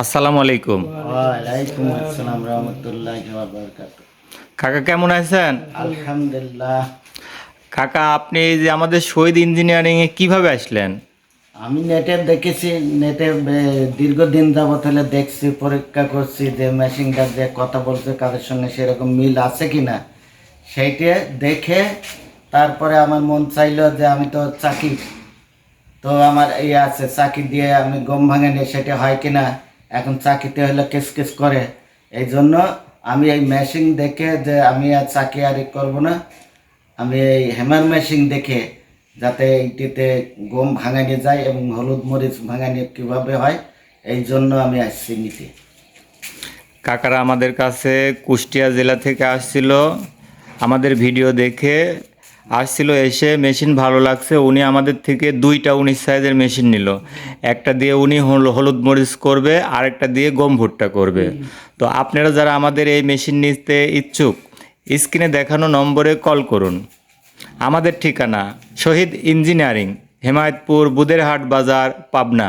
আসসালামু আলাইকুম। ওয়ালাইকুম আসসালাম রহমতুল্লাহি ওয়া বারাকাতুহু। কাকা কেমন আছেন? আলহামদুলিল্লাহ। কাকা আপনি এই যে আমাদের শহীদ ইঞ্জিনিয়ারিং এ কিভাবে আসলেন? আমি নেটে দেখেছি, নেটে দীর্ঘদিন যাবত হলে দেখছি, পরীক্ষা করছি যে মেশিনটা যে কথা বলছে কাদের সঙ্গে সেরকম মিল আছে কিনা সেইটা দেখে তারপরে আমার মন চাইলো যে আমি তো চাকি, তো আমার এই আছে চাকি দিয়ে আমি গম ভাঙে নিয়ে সেটা হয় কিনা, এখন চাকিতে হলে কেস কেস করে। এই জন্য আমি এই মেশিন দেখে যে আমি আর চাকি আর করবো না, আমি এই হ্যামার মেশিন দেখে যাতে এইটিতে গম ভাঙানি যায় এবং হলুদ মরিচ ভাঙানি কীভাবে হয় এই জন্য আমি আসছি নিতে। কাকারা আমাদের কাছে কুষ্টিয়া জেলা থেকে আসছিল, আমাদের ভিডিও দেখে আসছিল, এসে মেশিন ভালো লাগছে, উনি আমাদের থেকে দুইটা 19 সাইজের মেশিন নিল। একটা দিয়ে উনি হলুদ মরিচ করবে, আরেকটা দিয়ে গম ভুট্টা করবে। তো আপনারা যারা আমাদের এই মেশিন নিতে ইচ্ছুক, স্ক্রিনে দেখানো নম্বরে কল করুন। আমাদের ঠিকানা শহীদ ইঞ্জিনিয়ারিং, হেমায়তপুর, বুদেরহাট বাজার, পাবনা।